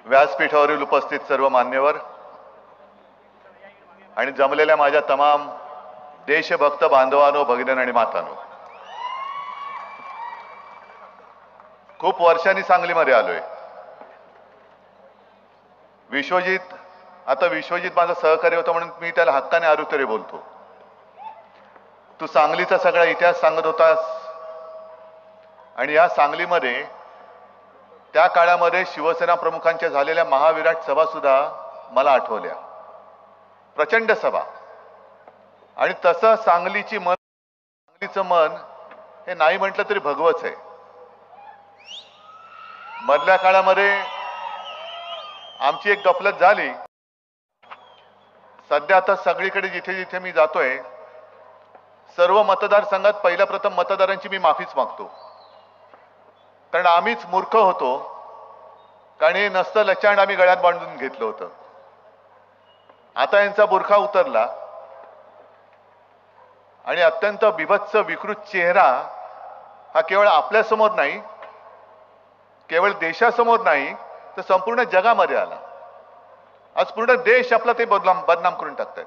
व्यासपीठावरील उपस्थित सर्व मान्यवर आणि जमलेल्या माझ्या तमाम देशभक्त बांधवांनो, भगिनींनो आणि मातांनो, खूप वर्षांनी सांगलीमध्ये आलोय. विश्वजित माझा सहकारी होता म्हणून मी त्याला हक्काने आरुतरे बोलतो. तू सांगलीचा सगळा इतिहास सांगत होतास आणि या सांगलीमध्ये त्या काळामध्ये शिवसेना प्रमुखांच्या झालेल्या महाविराट सभा सुद्धा मला आठवल्या. प्रचंड सभा. आणि तसं सांगलीचं मन हे नाही म्हटलं तरी भगवच आहे. मधल्या काळामध्ये आमची एक गफलत झाली. सध्या आता सगळीकडे जिथे जिथे मी जातोय सर्व मतदारसंघात पहिल्या प्रथम मतदारांची मी माफीच मागतो. कारण आम्हीच मूर्ख होतो. कारण हे नसतं लचांड आम्ही गळ्यात बांधून घेतलं होतं. आता यांचा बुरखा उतरला आणि अत्यंत बिभत्स विकृत चेहरा हा केवळ आपल्यासमोर नाही, केवळ देशासमोर नाही तर संपूर्ण जगामध्ये आला. आज पूर्ण देश आपला ते बदनाम करून टाकतायत.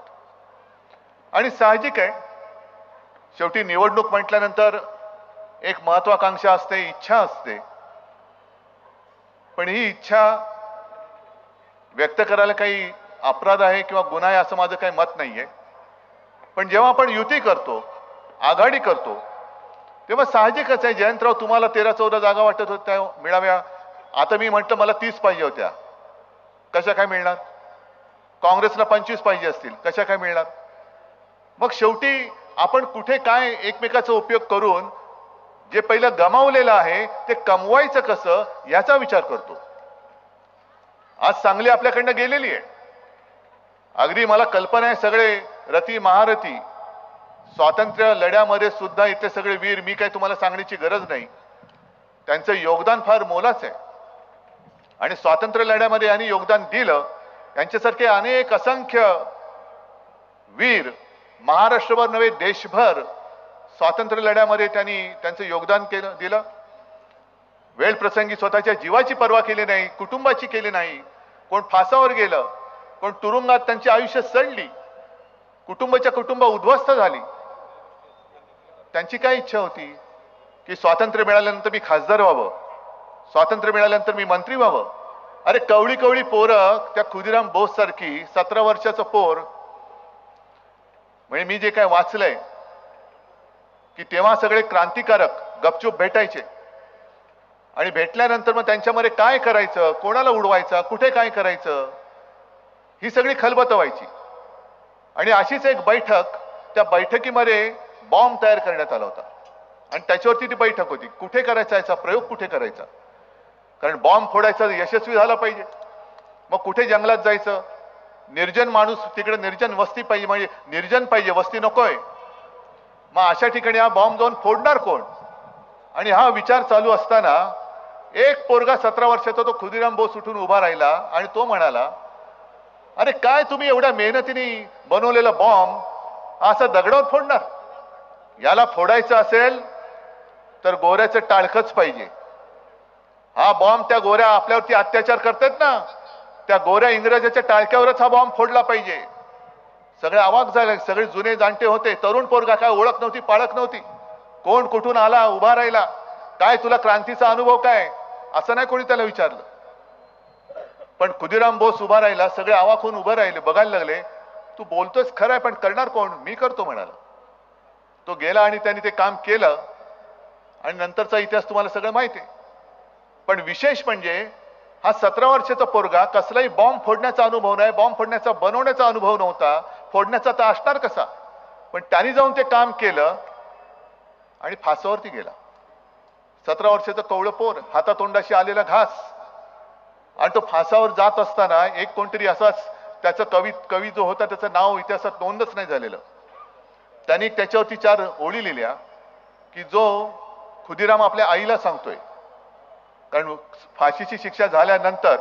आणि साहजिक आहे, शेवटी निवडणूक म्हटल्यानंतर एक महत्वाकांक्षा असते, इच्छा असते. पण ही इच्छा व्यक्त करायला काही अपराध आहे किंवा गुन्हा आहे असं माझं काही मत नाहीये. पण जेव्हा आपण युती करतो, आघाडी करतो, तेव्हा साहजिकच आहे, जयंतराव तुम्हाला 13-14 जागा वाटत होत्या मिळाव्या. आता मी म्हटलं मला 30 पाहिजे होत्या, कशा काय मिळणार? काँग्रेसला 25 पाहिजे असतील, कशा काय मिळणार? मग शेवटी आपण कुठे काय एकमेकाचा उपयोग करून जे पहिलं गमावलेलं आहे ते कमवायचं कसं याचा विचार करतो. आज सांगली आपल्याकडनं गेलेली आहे. अगदी मला कल्पना आहे, सगळे रथी महारथी स्वातंत्र्य लढ्यामध्ये सुद्धा इथे सगळे वीर, मी काय तुम्हाला सांगण्याची गरज नाही, त्यांचं योगदान फार मोलाचं आहे. आणि स्वातंत्र्य लढ्यामध्ये यांनी योगदान दिलं. यांच्यासारखे अनेक असंख्य वीर महाराष्ट्रभर नव्हे देशभर स्वातंत्र्य लढ्यामध्ये त्यांनी त्यांचं योगदान दिलं. वेळ प्रसंगी स्वतःच्या जीवाची पर्वा केली नाही, कुटुंबाची केली नाही. कोण फासावर गेलं, कोण तुरुंगात त्यांची आयुष्य सडली, कुटुंब उद्ध्वस्त झाली. त्यांची काय इच्छा होती की स्वातंत्र्य मिळाल्यानंतर मी खासदार व्हावं, स्वातंत्र्य मिळाल्यानंतर मी मंत्री व्हावं. अरे कवळी पोरं, त्या खुदिराम बोस सारखी 17 वर्षाचं पोर, म्हणजे मी जे काय वाचलंय की तेव्हा सगळे क्रांतिकारक गपचूप भेटायचे आणि भेटल्यानंतर मग त्यांच्यामध्ये काय करायचं, कोणाला उडवायचं, कुठे काय करायचं, ही सगळी खलबतं व्हायची. आणि अशीच एक बैठक, त्या बैठकीमध्ये बॉम्ब तयार करण्यात आला होता आणि त्याच्यावरती ती बैठक होती. कुठे करायचा याचा प्रयोग, कुठे करायचा? कारण बॉम्ब फोडायचा यशस्वी झाला पाहिजे. मग कुठे जंगलात जायचं? निर्जन माणूस, तिकडे निर्जन वस्ती पाहिजे, म्हणजे निर्जन पाहिजे, वस्ती नकोय. मग अशा ठिकाणी हा बॉम्ब जाऊन फोडणार कोण? आणि हा विचार चालू असताना एक पोरगा 17 वर्षाचा, तो खुदिराम बोस, उठून उभा राहिला आणि तो म्हणाला, अरे काय तुम्ही एवढ्या मेहनतीने बनवलेला बॉम्ब असं दगडावर फोडणार? याला फोडायचं असेल तर गोऱ्याचं टाळखंच पाहिजे. हा बॉम्ब त्या गोऱ्या आपल्यावरती अत्याचार करतात ना, त्या गोऱ्या इंग्रजाच्या टाळक्यावरच हा बॉम्ब फोडला पाहिजे. सगळे अवाक झाले. सगळे जुने जाणते होते. तरुण पोरगा, काय ओळख नव्हती, पाळख नव्हती. कोण कुठून आला, उभा राहिला, काय तुला क्रांतीचा अनुभव काय, असं नाही कोणी त्याला विचारलं. पण खुदिराम बोस उभा राहिला. सगळे अवाक होऊन उभे राहिले, बघायला लागले. तू बोलतोस खरं आहे, पण करणार कोण? मी करतो म्हणाला. तो गेला आणि त्यांनी ते काम केलं आणि नंतरचा इतिहास तुम्हाला सगळं माहिती आहे. पण विशेष म्हणजे हा 17 वर्षाचा पोरगा कसलाही बॉम्ब फोडण्याचा अनुभव नाही, बॉम्ब फोडण्याचा बनवण्याचा अनुभव नव्हता, फोडण्याचा तर असणार कसा. पण त्यांनी जाऊन ते काम केलं आणि फासावरती गेला. 17 वर्षाचं कवळं पोर, हातातोंडाशी आलेला घास. आणि तो फासावर जात असताना एक कोणतरी असाच, त्याचं कवी जो होता त्याचं नाव इतिहासात नोंदच नाही झालेलं, त्यांनी त्याच्यावरती 4 ओळी लिहिल्या की जो खुदिराम आपल्या आईला सांगतोय. कारण फाशीची शिक्षा झाल्यानंतर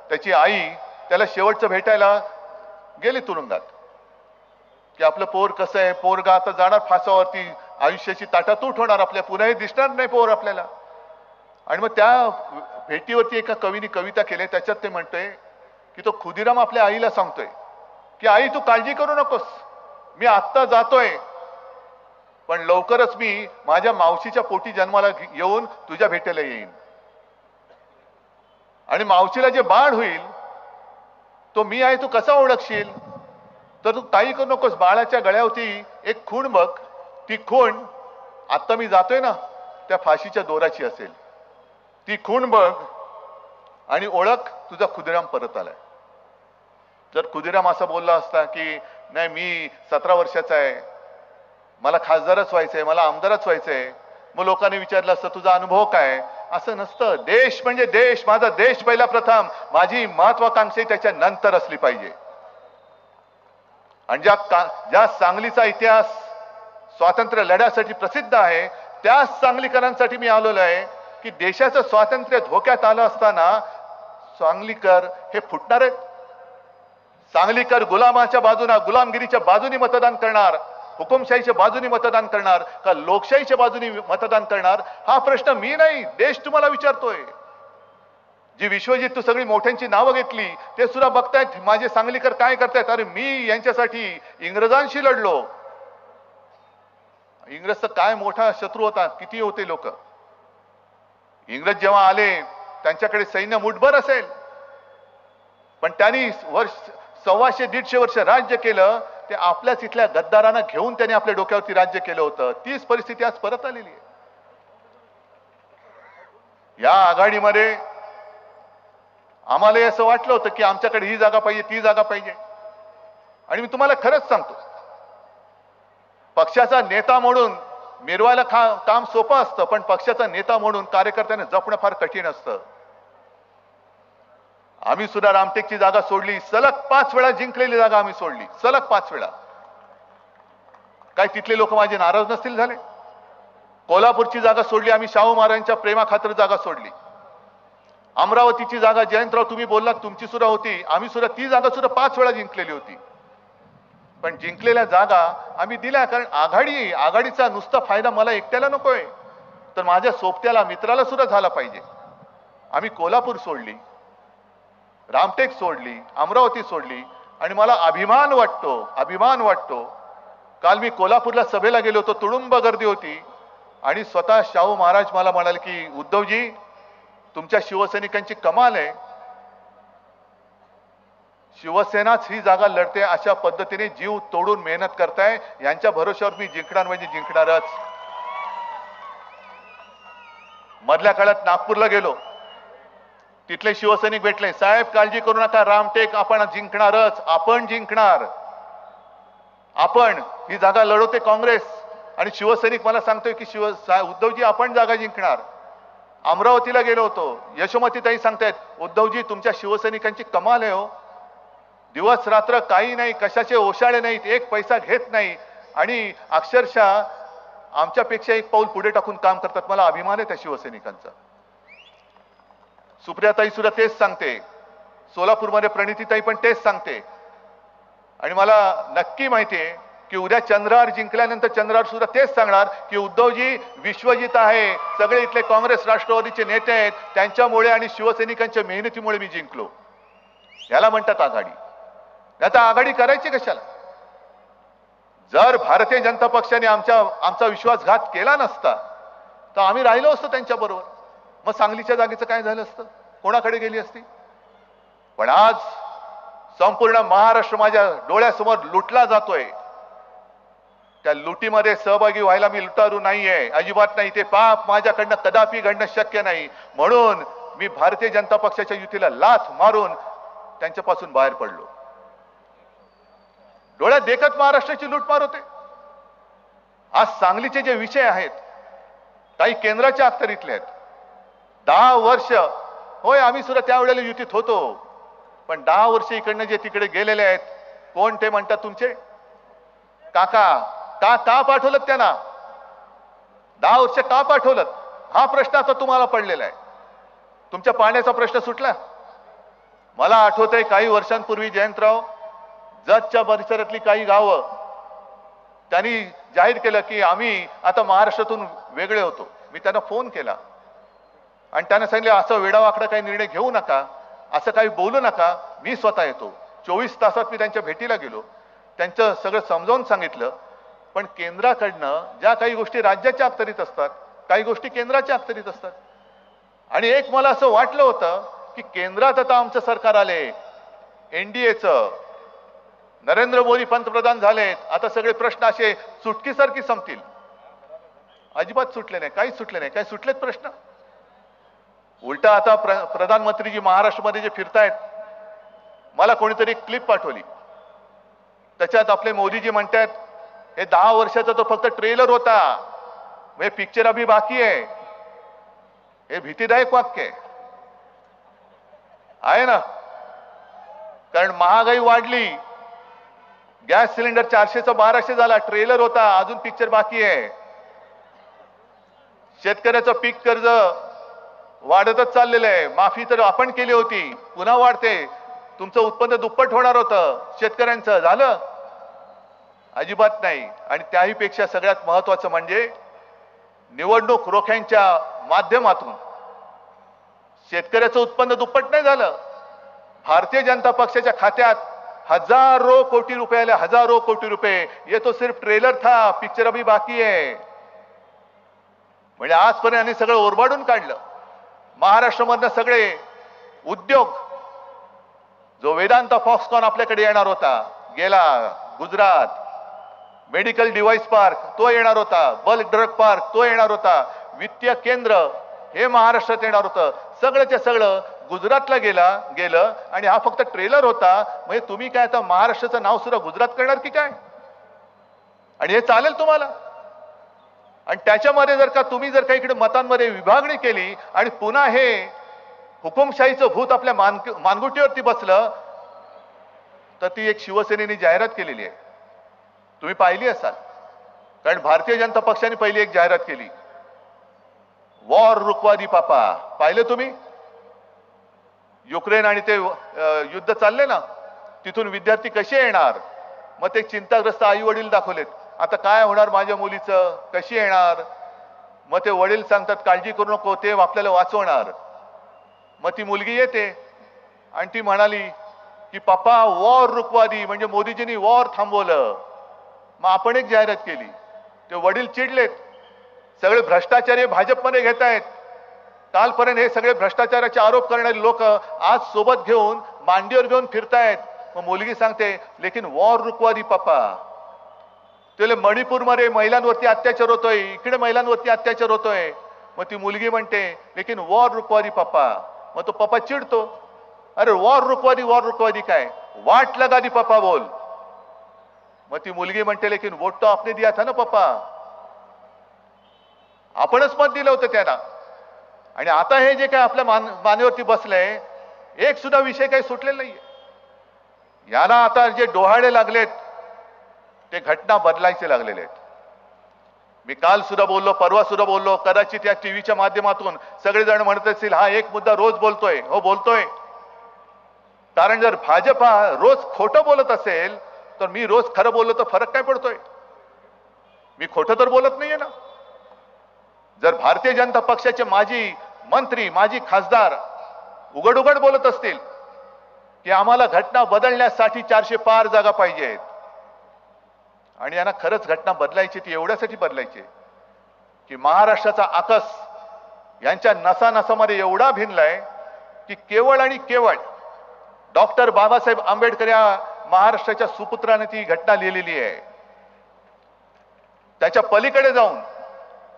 त्याची आई त्याला शेवटचं भेटायला गेली तुरुंगात की आपलं पोर कसं आहे, पोरगा आता जाणार फासावरती, आयुष्याची ताटातूट होणार, आपल्या पुन्हा दिसणार नाही पोर आपल्याला. आणि मग त्या भेटीवरती एका कवीने कविता केली, त्याच्यात ते म्हणतोय की तो खुदिराम आपल्या आईला सांगतोय की आई तू काळजी करू नकोस, मी आत्ता जातोय पण लवकरच मी माझ्या मावशीच्या पोटी जन्माला येऊन तुझ्या भेटीला येईन आणि मावशीला जे बाळ होईल तो मी आहे, तू कसा ओळखशील? तर तू काही करू नकोस, बाळाच्या गळ्यावरती एक खूण बघ, ती खूण आता मी जातोय ना त्या फाशीच्या दोराची असेल, ती खूण बघ आणि ओळख तुझा खुदिराम परत आलाय. जर खुदिराम असं बोलला असता की नाही मी 17 वर्षाचा आहे, मला खासदारच व्हायचंय, मला आमदारच व्हायचंय, मग लोकांनी विचारलं असतं तुझा अनुभव काय? असं नसतं. देश म्हणजे देश, माझा देश पहिला प्रथम, माझी महत्वाकांक्षा त्याच्या नंतर असली पाहिजे. आणि ज्या सांगलीचा इतिहास स्वातंत्र्य लढ्यासाठी प्रसिद्ध आहे त्याच सांगलीकरांसाठी मी आलेलो आहे की देशाचं स्वातंत्र्य धोक्यात आलं असताना सांगलीकर हे फुटणार आहेत. सांगलीकर गुलामाच्या बाजूने, गुलामगिरीच्या बाजूने मतदान करणार, हुकुमशाहीच्या बाजूने मतदान करणार का लोकशाहीच्या बाजूने मतदान करणार? हा प्रश्न मी नाही, देश तुम्हाला विचारतोय. जी विश्वजित तू सगळी मोठ्यांची नावं घेतली ते सुद्धा बघतायत माझे सांगलीकर काय करतायत. अरे मी यांच्यासाठी इंग्रजांशी लढलो. इंग्रजचा काय मोठा शत्रू होता, किती होते लोक. इंग्रज जेव्हा आले त्यांच्याकडे सैन्य मुठभर असेल पण त्यांनी 125-150 वर्ष राज्य केलं. ते आपल्याच इथल्या गद्दारांना घेऊन त्यांनी आपल्या डोक्यावरती राज्य केलं होतं. तीच परिस्थिती आज परत आलेली आहे. या आघाडीमध्ये आम्हाला असं वाटलं होतं की आमच्याकडे ही जागा पाहिजे, ती जागा पाहिजे. आणि मी तुम्हाला खरंच सांगतो, पक्षाचा नेता म्हणून मिरवायला काम सोपं असतं पण पक्षाचा नेता म्हणून कार्यकर्त्यांना जपणं फार कठीण असतं. आम्ही सुद्धा रामटेकची जागा सोडली, सलग 5 वेळा जिंकलेली जागा आम्ही सोडली, सलग 5 वेळा. काय तिथले लोक माझे नाराज नसतील झाले? कोल्हापूरची जागा सोडली आम्ही, शाहू महाराजांच्या प्रेमाखातर जागा सोडली. अमरावतीची जागा जयंतराव तुम्ही बोललात तुमची सुद्धा होती, आम्ही सुद्धा ती जागा सुद्धा 5 वेळा जिंकलेली होती. पण जिंकलेल्या जागा आम्ही दिल्या कारण आघाडीचा नुसता फायदा मला एकट्याला नकोय, तर माझ्या सोबत्याला मित्राला सुद्धा झाला पाहिजे. आम्ही कोल्हापूर सोडली, रामटेक सोडली, अमरावती सोडली आणि मला अभिमान वाटतो. काल मी कोल्हापूरला सभेला गेलो होतो, तुडुंब गर्दी होती आणि स्वतः शाहू महाराज मला म्हणाले की उद्धवजी तुमच्या शिवसैनिकांची कमाल आहे, शिवसेनाच ही जागा लढते, अशा पद्धतीने जीव तोडून मेहनत करताय, यांच्या भरोश्यावर मी जिंकणार म्हणजे जिंकणारच. मधल्या काळात नागपूरला गेलो, तिथले शिवसैनिक भेटले, साहेब काळजी करू नका, रामटेक आपण जिंकणारच, आपण जिंकणार, आपण ही जागा लढवते काँग्रेस. आणि शिवसैनिक मला सांगतोय की उद्धवजी आपण जागा जिंकणार. अमरावतीला गेलो होतो, यशोमतीताई सांगतायत उद्धवजी तुमच्या शिवसैनिकांची कमाल आहे हो, दिवस रात्र काही नाही, कशाचे ओशाळे नाहीत, एक पैसा घेत नाही आणि अक्षरशः आमच्यापेक्षा एक पाऊल पुढे टाकून काम करतात. मला अभिमान आहे त्या शिवसैनिकांचा. सुप्रियाताई सुद्धा तेच सांगते, सोलापूरमध्ये प्रणितीताई पण तेच सांगते. आणि मला नक्की माहितीये की उद्या चंद्रहार जिंकल्यानंतर चंद्रहार सुद्धा तेच सांगणार की उद्धवजी विश्वजित आहे, सगळे इथले काँग्रेस राष्ट्रवादीचे नेते आहेत, त्यांच्यामुळे आणि शिवसैनिकांच्या मेहनतीमुळे मी जिंकलो. याला म्हणतात आघाडी. आता आघाडी करायची कशाला? जर भारतीय जनता पक्षाने आमचा विश्वासघात केला नसता तर आम्ही राहिलो असतो त्यांच्या बरोबर. मग सांगलीच्या जागेचं काय झालं असतं, कोणाकडे गेली असती? पण आज संपूर्ण महाराष्ट्र माझ्या डोळ्यासमोर लुटला जातोय. त्या लुटीमध्ये सहभागी व्हायला मी लुटारू नाहीये, अजिबात नाही. ते पाप माझ्याकडनं कदापि घडणं शक्य नाही. म्हणून मी भारतीय जनता पक्षाच्या युतीला लाथ मारून त्यांच्यापासून बाहेर पडलो. डोळ्यात देखत महाराष्ट्राची लूटमार होते. आज सांगलीचे जे विषय आहेत काही केंद्राच्या अखत्यारीतले आहेत. 10 वर्ष होय आम्ही सुद्धा त्यावेळेला युतीत होतो, पण 10 वर्ष इकडनं जे तिकडे गेलेले आहेत, कोण ते म्हणतात तुमचे काका, का पाठवलं त्यांना? 10 वर्ष का पाठवलं? हा प्रश्न आता तुम्हाला पडलेला आहे. तुमच्या पाण्याचा प्रश्न सुटला? मला आठवतंय काही वर्षांपूर्वी जयंतराव जतच्या परिसरातली काही गावं त्यांनी जाहीर केलं की आम्ही आता महाराष्ट्रातून वेगळे होतो. मी त्यांना फोन केला, आणि त्याने सांगितले असं वेडावाकडा काही निर्णय घेऊ नका, असं काही बोलू नका, मी स्वतः येतो. 24 तासात मी त्यांच्या भेटीला गेलो, त्यांचं सगळं समजावून सांगितलं. पण केंद्राकडनं ज्या काही गोष्टी राज्याच्या अखत्यारीत असतात, काही गोष्टी केंद्राच्या अखत्यारीत असतात. आणि एक मला असं वाटलं होतं की केंद्रात आता आमचं सरकार आले, एनडीएचं, नरेंद्र मोदी पंतप्रधान झालेत, आता सगळे प्रश्न असे सुटकीसारखी संपतील. अजिबात सुटले नाही, काहीच सुटले नाही. काय सुटलेत प्रश्न? उलटा आता प्रधानमंत्रीजी महाराष्ट्रामध्ये जे फिरतायत, मला कोणीतरी क्लिप पाठवली, त्याच्यात आपले मोदीजी म्हणतात हे 10 वर्षाचा तो फक्त ट्रेलर होता, हे पिक्चर अभी बाकी आहे. हे भीतीदायक वाक्य आहे ना, कारण महागाई वाढली, गॅस सिलेंडर 400चा 1200 झाला, ट्रेलर होता, अजून पिक्चर बाकी आहे. शेतकऱ्याचं पीक कर्ज वाढतच चाललेलं आहे, माफी तर आपण केली होती, पुन्हा वाढते. तुमचं उत्पन्न दुप्पट होणार होतं शेतकऱ्यांचं, झालं? अजिबात नाही. आणि त्याही पेक्षा सगळ्यात महत्वाचं म्हणजे निवडणूक रोख्यांच्या माध्यमातून शेतकऱ्याचं उत्पन्न दुप्पट नाही झालं. भारतीय जनता पक्षाच्या खात्यात हजारों कोटी रुपये आले, हजारों कोटी रुपये. ये तो सिर्फ ट्रेलर था, पिक्चर अभी बाकी आहे. म्हणजे आजपर्यंत यांनी सगळं ओरबाडून काढलं. महाराष्ट्रामधनं सगळे उद्योग, जो वेदांता फॉक्सकॉन आपल्याकडे येणार होता, गेला. गुजरात मेडिकल डिव्हाइस पार्क तो येणार होता, बल्क ड्रग पार्क तो येणार होता, वित्तीय केंद्र हे महाराष्ट्रात येणार होतं. सगळंच्या सगळं गुजरातला गेलं आणि हा फक्त ट्रेलर होता. म्हणजे तुम्ही काय आता महाराष्ट्राचं नाव सुद्धा गुजरात करणार की काय? आणि हे चालेल तुम्हाला? आणि त्याच्यामध्ये जर का इकडे मतांमध्ये विभागणी केली आणि पुन्हा हे हुकुमशाहीचं भूत आपल्या मानगुटीवरती बसलं, तर ती एक शिवसेनेने जाहिरात केलेली आहे, तुम्ही पाहिली असाल. कारण भारतीय जनता पक्षाने पहिली एक जाहिरात केली, वॉर रुकवा दी पापा. पाहिलं तुम्ही? युक्रेन आणि ते युद्ध चालले ना, तिथून विद्यार्थी कसे येणार, मग ते चिंताग्रस्त आई वडील दाखवलेत. आता काय होणार माझ्या मुलीचं, कशी येणार? मग ते वडील सांगतात काळजी करू नको, ते आपल्याला वाचवणार. मग ती मुलगी येते आणि ती म्हणाली की पप्पा वॉर रुकवा दी, म्हणजे मोदीजींनी वॉर थांबवलं. मग आपण एक जाहिरात केली, ते वडील चिडलेत, सगळे भ्रष्टाचारी भाजपमध्ये घेत आहेत. कालपर्यंत हे सगळे भ्रष्टाचाराचे आरोप करणारे लोक आज सोबत घेऊन मांडीवर घेऊन फिरतायत. मग मुलगी सांगते लेकिन वॉर रुकवा दी पप्पा. त्याला मणिपूरमध्ये महिलांवरती अत्याचार होतोय, इकडे महिलांवरती अत्याचार होतोय. मग ती मुलगी म्हणते लेकिन वॉर रुकवा दी पप्पा. मग तो पप्पा चिडतो, अरे वॉर रुकवा दी काय, वाट लगा दी पप्पा बोल. मग ती मुलगी म्हणते लेकिन वोट तो आपने दिया था ना पप्पा, आपणच मत दिलं होतं त्यांना. आणि आता हे जे काय आपल्या मानेवरती बसलंय, एक सुद्धा विषय काही सुटलेला नाहीये. याला आता जे डोहाळे लागलेत ते घटना बदलायचे लागलेले आहेत. मी काल सुद्धा बोललो, परवा सुद्धा बोललो, कदाचित या टीव्हीच्या माध्यमातून सगळेजण म्हणत असतील हा एक मुद्दा रोज बोलतोय. हो बोलतोय, कारण जर भाजप रोज खोटं बोलत असेल तर मी रोज खरं बोललो तर फरक काय पडतोय? मी खोटं तर बोलत नाहीये ना. जर भारतीय जनता पक्षाचे माजी मंत्री, माजी खासदार उघड उघड बोलत असतील की आम्हाला घटना बदलण्यासाठी 400 पार जागा पाहिजेत, आणि यांना खरंच घटना बदलायची, ती एवढ्यासाठी बदलायची की महाराष्ट्राचा आकस यांच्या नसानसामध्ये एवढा भिनलाय की केवळ आणि केवळ डॉक्टर बाबासाहेब आंबेडकर या महाराष्ट्राच्या सुपुत्राने ती घटना लिहिलेली आहे. त्याच्या पलीकडे जाऊन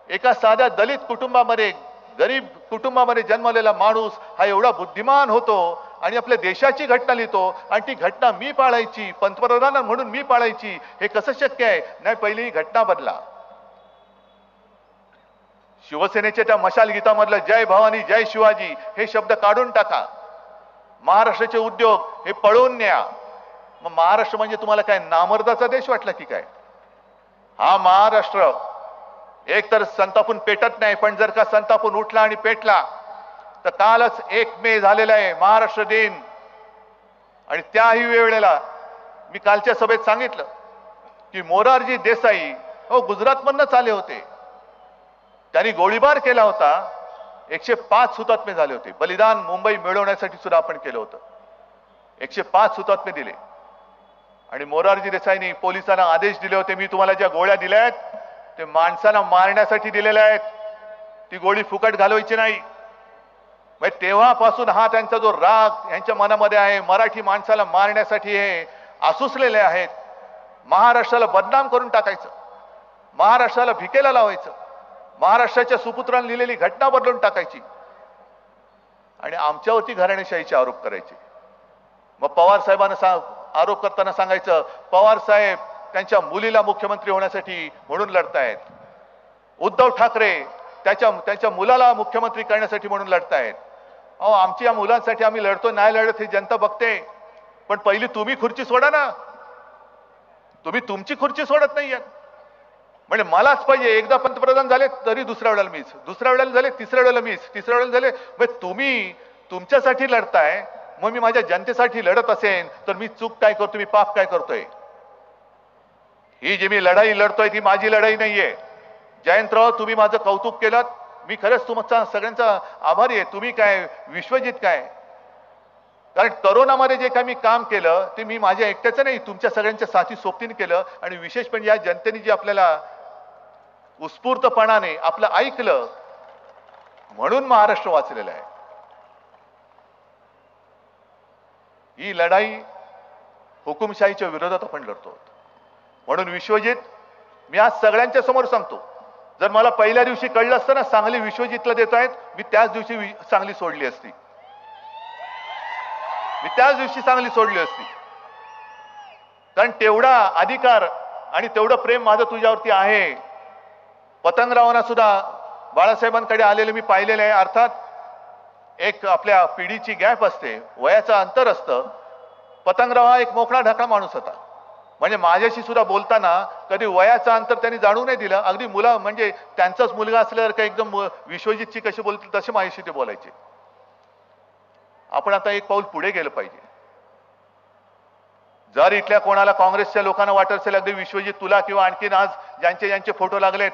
एका साध्या दलित कुटुंबामध्ये, गरीब कुटुंबामध्ये जन्मलेला माणूस हा एवढा बुद्धिमान होतो आणि आपल्या देशाची घटना लिहितो, आणि ती घटना मी पाळायची, पंतप्रधान म्हणून मी पाळायची, हे कसं शक्य आहे? नाही, पहिली घटना बदला. शिवसेनेच्या त्या मशाल गीतामधलं जय भवानी जय शिवाजी हे शब्द काढून टाका. महाराष्ट्राचे उद्योग हे पळवून न्या. मग महाराष्ट्र म्हणजे तुम्हाला काय नामर्दाचा देश वाटला की काय? हा महाराष्ट्र एक तर संतापून पेटत नाही, पण जर का संतापून उठला आणि पेटला तर कालच 1 मे झालेला आहे महाराष्ट्र दिन. आणि त्याही वेळेला मी कालच्या सभेत सांगितलं की मोरारजी देसाई गुजरातमधनच आले होते, त्यांनी गोळीबार केला होता 105 हुतात्मे झाले होते. बलिदान मुंबई मिळवण्यासाठी सुद्धा आपण केलं होतं. 105 हुतात्मे दिले आणि मोरारजी देसाईंनी पोलिसांना आदेश दिले होते, मी तुम्हाला ज्या गोळ्या दिल्या आहेत ते माणसांना मारण्यासाठी दिलेल्या आहेत, ती गोळी फुकट घालवायची नाही. म्हणजे तेव्हापासून हा त्यांचा जो राग यांच्या मनामध्ये आहे, मराठी माणसाला मारण्यासाठी हे आसुसलेले आहेत. महाराष्ट्राला बदनाम करून टाकायचं, महाराष्ट्राला भिकेला लावायचं, महाराष्ट्राच्या सुपुत्रांनी लिहिलेली घटना बदलून टाकायची आणि आमच्यावरती घराणेशाहीचे आरोप करायचे. मग पवार साहेबांना आरोप करताना सांगायचं, पवार साहेब त्यांच्या मुलीला मुख्यमंत्री होण्यासाठी म्हणून लढतायत. उद्धव ठाकरे त्यांच्या मुलाला मुख्यमंत्री करण्यासाठी म्हणून लढतायत. अहो, आमच्या मुलांसाठी आम्ही लढतो, नाही लढत हे जनता बघते. पण पहिली तुम्ही खुर्ची सोडा ना. तुम्ही तुमची खुर्ची सोडत नाहीये. म्हणजे मलाच पाहिजे, एकदा पंतप्रधान झाले तरी दुसऱ्या वेळेला मीच, दुसऱ्या वेळेला झाले तिसऱ्या वेळेला मीच, तिसऱ्या वेळेला झाले. म्हणजे तुम्ही तुमच्यासाठी लढताय, मग मी माझ्या जनतेसाठी लढत असेन तर मी चूक काय करतो, मी पाप काय करतोय? ही जी मी लढाई लढतोय ती माझी लढाई नाहीये. जयंतराव, तुम्ही माझं कौतुक केलं, मी खरंच तुमचा सगळ्यांचा आभारी आहे. तुम्ही काय, विश्वजित काय, कारण करोनामध्ये जे काही मी काम केलं ते मी माझ्या एकट्याचं नाही, तुमच्या सगळ्यांच्या साथी सोबतीने केलं. आणि विशेष म्हणजे या जनतेने जे आपल्याला उत्स्फूर्तपणाने आपलं ऐकलं म्हणून महाराष्ट्र वाचलेला आहे. ही लढाई हुकुमशाहीच्या विरोधात आपण लढतो. म्हणून विश्वजित, मी आज सगळ्यांच्या समोर सांगतो, जर मला पहिल्या दिवशी कळलं असतं ना सांगली विश्वजितला देत आहेत, मी त्याच दिवशी सांगली सोडली असती. मी त्याच दिवशी सांगली सोडली असती. कारण तेवढा अधिकार आणि तेवढं प्रेम माझं तुझ्यावरती आहे. पतंगरावांना सुद्धा बाळासाहेबांकडे आलेले मी पाहिलेले आहे. अर्थात एक आपल्या पिढीची गॅप असते, वयाचं अंतर असतं. पतंगराव हा एक मोकळा ढाकळा माणूस होता. म्हणजे माझ्याशी सुद्धा बोलताना कधी वयाचं अंतर त्यांनी जाणू नाही दिलं. अगदी मुलं म्हणजे त्यांचाच मुलगा असल्यावर का एकदम विश्वजितची कशी बोलतील तसे माझ्याशी ते बोलायचे. आपण आता एक पाऊल पुढे गेलं पाहिजे. जर इथल्या कोणाला काँग्रेसच्या लोकांना वाटत असेल अगदी विश्वजित तुला किंवा आणखीन आज ज्यांचे फोटो लागलेत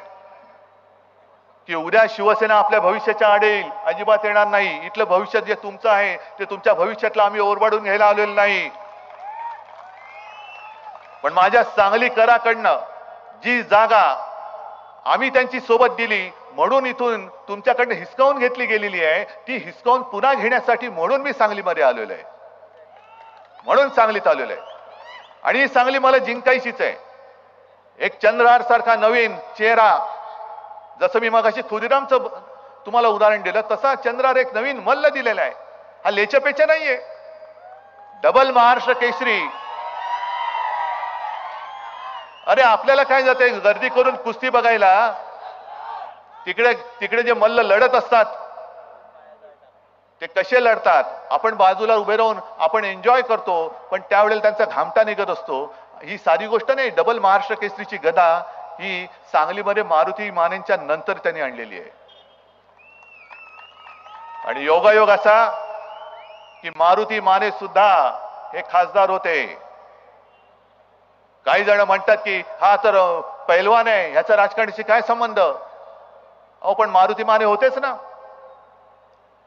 की उद्या शिवसेना आपल्या भविष्याच्या आड येईल, अजिबात येणार नाही. इथलं भविष्य जे तुमचं आहे ते तुमच्या भविष्यातलं आम्ही ओरबाडून घ्यायला आलेलो नाही. पण माझ्या सांगलीकराकडनं जी जागा आम्ही त्यांची सोबत दिली म्हणून इथून तुमच्याकडनं हिसकावून घेतली गेलेली आहे, ती हिसकावून पुन्हा घेण्यासाठी म्हणून मी सांगलीमध्ये आलेलो आहे, म्हणून सांगलीत आलेलो आहे. आणि ही सांगली मला जिंकायचीच आहे. एक चंद्रहार सारखा नवीन चेहरा, जसं मी मगाशी खुदिरामचं तुम्हाला उदाहरण दिलं तसा चंद्रहार एक नवीन मल्ल दिलेला आहे. हा लेचपेचा नाहीये, डबल महाराष्ट्र केसरी. अरे आपल्याला काय जाते गर्दी करून कुस्ती बघायला, तिकडे जे मल्ल लढत असतात ते कसे लढतात, आपण बाजूला उभे राहून आपण एन्जॉय करतो, पण त्यावेळेला त्यांचा घामटा निघत असतो. ही साधी गोष्ट नाही. डबल महाराष्ट्र केसरीची गदा ही सांगलीमध्ये मारुती मानेंच्या नंतर त्यांनी आणलेली आहे. आणि योगायोग असा की मारुती माने सुद्धा हे खासदार होते. काही जण म्हणतात की हा तर पैलवान आहे, ह्याचा राजकारणाशी काय संबंध? अहो पण मारुती माने होतेच ना.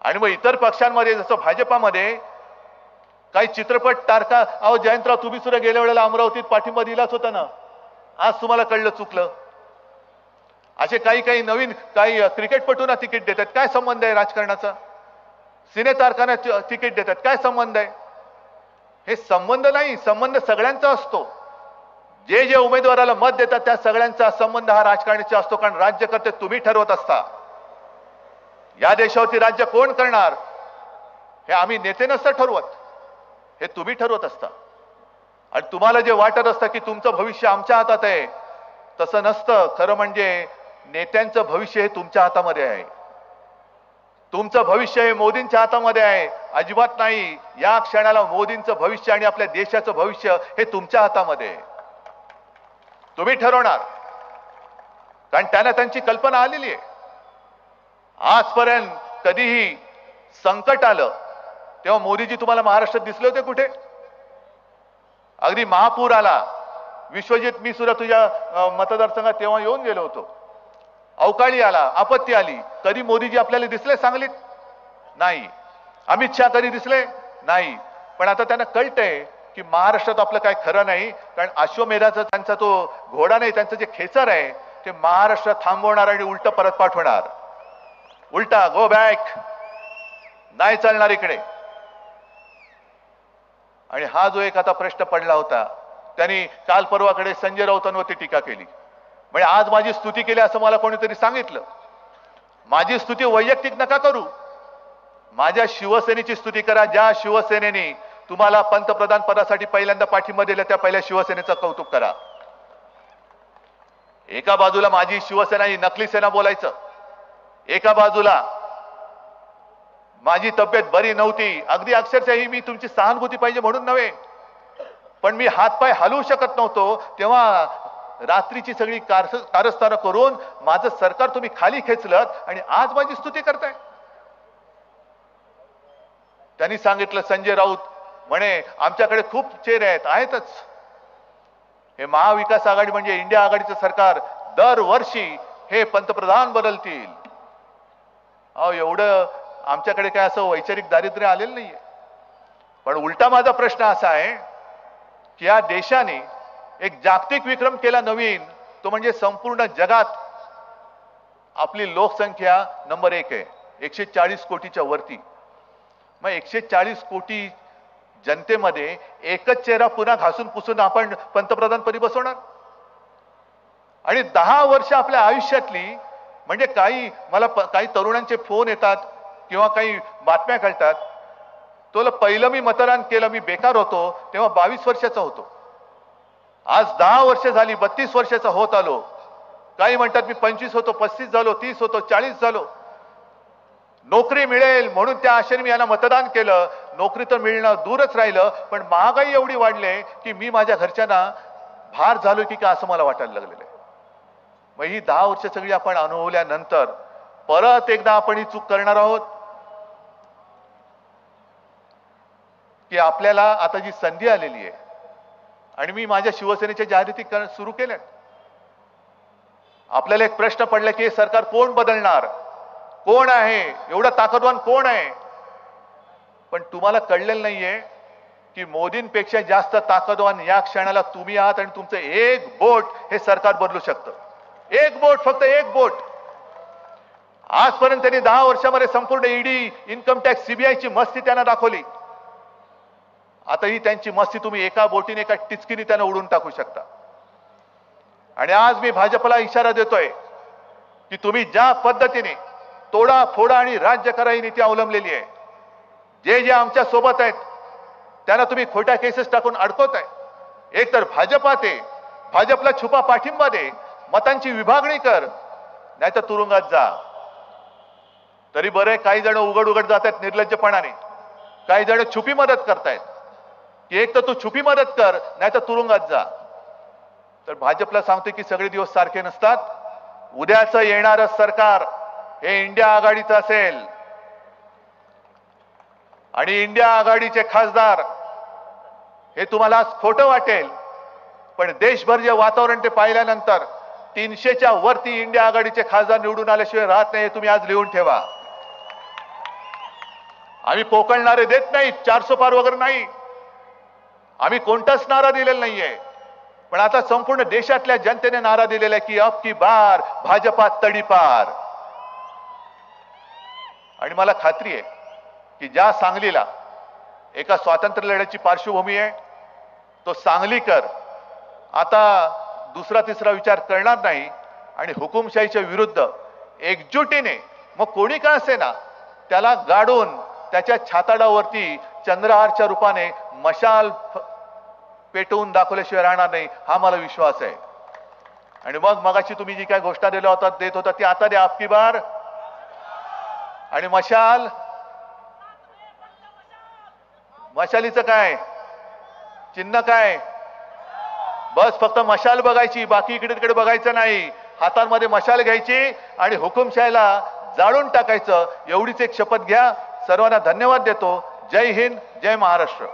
आणि मग इतर पक्षांमध्ये जसं भाजपामध्ये काही चित्रपट तारका, अहो जयंतराव तुम्ही सुद्धा गेल्या वेळेला अमरावतीत पाठिंबा दिलाच होता ना, आज तुम्हाला कळलं चुकलं. असे काही नवीन काही क्रिकेटपटूंना तिकीट देतात, काय संबंध आहे राजकारणाचा? सिने तारकांना तिकीट देतात, काय संबंध आहे? हे संबंध नाही, संबंध सगळ्यांचा असतो. जे उमेदवाराला मत देतात त्या सगळ्यांचा संबंध हा राजकारणाचा असतो. कारण राज्यकर्ते तुम्ही ठरवत असता. या देशावरती राज्य कोण करणार हे आम्ही नेते नसतं ठरवत, हे तुम्ही ठरवत असता. आणि तुम्हाला जे वाटत असतं की तुमचं भविष्य आमच्या हातात आहे, तसं नसतं. खरं म्हणजे नेत्यांचं भविष्य हे तुमच्या हातामध्ये आहे. तुमचं भविष्य हे मोदींच्या हातामध्ये आहे, अजिबात नाही. या क्षणाला मोदींचं भविष्य आणि आपल्या देशाचं भविष्य हे तुमच्या हातामध्ये आहे. तुम्ही ठरवणार, कारण त्यांना त्यांची कल्पना आलेली आहे. आजपर्यंत कधीही संकट आलं तेव्हा मोदीजी तुम्हाला महाराष्ट्रात दिसले होते कुठे? अगदी महापूर आला, विश्वजित मी सुद्धा तुझ्या मतदारसंघात तेव्हा येऊन गेलो होतो. अवकाळी आला, आपत्ती आली, कधी मोदीजी आपल्याला दिसले सांगलीत? नाही. अमित शहा कधी दिसले? नाही. पण आता त्यांना कळतंय की महाराष्ट्रात आपलं काय खरं नाही, कारण अश्वमेधाचा त्यांचा तो घोडा नाही, त्यांचं जे खेचर आहे ते महाराष्ट्रात थांबवणार आणि उलट परत पाठवणार. उलटा गो बॅक, नाही चालणार इकडे. आणि हा जो एक आता प्रश्न पडला होता, त्यांनी काल परवाकडे संजय राऊतांवरती टीका केली. म्हणजे आज माझी स्तुती केली असं मला कोणीतरी सांगितलं. माझी स्तुती वैयक्तिक नका करू, माझ्या शिवसेनेची स्तुती करा. ज्या शिवसेनेने तुम्हाला पंतप्रधान पदासाठी पहिल्यांदा पाठिंबा दिला त्या पहिल्या शिवसेनेचं कौतुक करा. एका बाजूला माझी शिवसेना ही नकली सेना बोलायचं, एका बाजूला माझी तब्येत बरी नव्हती, अगदी अक्षरशः ही मी तुमची सहानुभूती पाहिजे म्हणून नव्हे, पण मी हातपाय हलवू शकत नव्हतो, तेव्हा रात्रीची सगळी कारस्थानं करून माझं सरकार तुम्ही खाली खेचलत आणि आज माझी स्तुती करताय. त्यांनी सांगितलं, संजय राऊत म्हणे आमच्याकडे खूप चेहरे आहेतच. हे महाविकास आघाडी म्हणजे इंडिया आघाडीचं सरकार दरवर्षी हे पंतप्रधान बदलतील. अहो, एवढं आमच्याकडे काय असं वैचारिक दारिद्र्य आलेलं नाहीये. पण उलटा माझा प्रश्न असा आहे की या देशाने एक जागतिक विक्रम केला नवीन, तो म्हणजे संपूर्ण जगात आपली लोकसंख्या नंबर 1 आहे, 140 कोटीच्या वरती. मग 140 कोटी जनतेमध्ये एकच चेहरा पुन्हा घासून पुसून आपण पंतप्रधानपदी बसवणार? आणि 10 वर्ष आपल्या आयुष्यातली, म्हणजे काही तरुणांचे फोन येतात किंवा काही बातम्या कळतात, तो पहिलं मी मतदान केलं, मी बेकार होतो तेव्हा 22 वर्षाचा होतो, आज 10 वर्ष झाली 32 वर्षाचा होत आलो. काही म्हणतात मी 25 होतो, 35 झालो, 30 होतो, 40 झालो. नोकरी मिळेल म्हणून त्या आशेने मी यांना मतदान केलं. नोकरी तर मिळणं दूरच राहिलं, पण महागाई एवढी वाढली की मी माझ्या घरच्यांना भार झालो की का असं मला वाटायला लागलेलं आहे. मग ही 10 वर्ष सगळी आपण अनुभवल्यानंतर परत एकदा आपण ही चूक करणार आहोत की आपल्याला आता जी संधी आलेली आहे, आणि मी माझ्या शिवसेनेच्या जाहिराती सुरू केल्यात. आपल्याला एक प्रश्न पडला की हे सरकार कोण बदलणार, कोण आहे एवढा ताकदवान, कोण आहे? पण तुम्हाला कळलेलं नाहीये की मोदींपेक्षा जास्त ताकदवान या क्षणाला तुम्ही आहात, आणि तुमचं एक बोट हे सरकार बदलू शकतं. एक बोट, फक्त एक बोट. आजपर्यंत त्यांनी 10 वर्षामध्ये संपूर्ण ईडी, इन्कम टॅक्स, सीबीआयची मस्ती त्यांना दाखवली. आता ही त्यांची मस्ती तुम्ही एका बोटीने, एका टिचकीने त्यांना उडून टाकू शकता. आणि आज मी भाजपला इशारा देतोय की तुम्ही ज्या पद्धतीने तोडा फोडा आणि राज्य करा ही नीती अवलंबलेली आहे, जे जे आमच्या सोबत आहेत त्यांना तुम्ही खोट्या केसेस टाकून अडकवताय. एक तर भाजपात आहे, भाजपला छुपा पाठिंबा दे, मतांची विभागणी कर, नाहीतर तुरुंगात जा. तरी बरं, काही जण उघड उघड जात आहेत निर्लज्जपणाने, काही जण छुपी मदत करतायत की एक तर तू छुपी मदत कर, नाहीतर तुरुंगात जा. तर भाजपला सांगते की सगळे दिवस सारखे नसतात. उद्याचं येणारं सरकार हे इंडिया आघाडीचं असेल, आणि इंडिया आघाडीचे खासदार हे तुम्हाला आज खोटं वाटेल, पण देशभर जे वातावरण ते पाहिल्यानंतर 300च्या वरती इंडिया आघाडीचे खासदार निवडून आल्याशिवाय राहत नाही, हे तुम्ही आज लिहून ठेवा. आम्ही पोकळणारे देत नाही, 400 पार वगैरे नाही, आम्ही कोणताच नारा दिलेला नाहीये. पण आता संपूर्ण देशातल्या जनतेने नारा दिलेला आहे की अब की बार भाजपा तडीपार. आणि मला खात्री आहे की ज्या सांगलीला एका स्वातंत्र्य लढ्याची पार्श्वभूमी आहे, तो सांगलीकर आता दुसरा तिसरा विचार करणार नाही, आणि हुकुमशाहीच्या विरुद्ध एकजुटीने, मग कोणी का असेना, त्याला गाडून त्याच्या छाताडावरती चंद्रहारच्या रूपाने मशाल पेटवून दाखवल्याशिवाय राहणार नाही, हा मला विश्वास आहे. आणि मग मगाशी तुम्ही जी काय घोषणा दिल्या होता देत होता ती आता द्या, आपकी बार. आणि मशाल, मशालीचं काय चिन्ह काय? बस फक्त मशाल बघायची, बाकी इकडे तिकडे बघायचं नाही. हातांमध्ये मशाल घ्यायची आणि हुकुमशाहीला जाळून टाकायचं, एवढीच एक शपथ घ्या. सर्वांना धन्यवाद देतो. जय हिंद, जय महाराष्ट्र.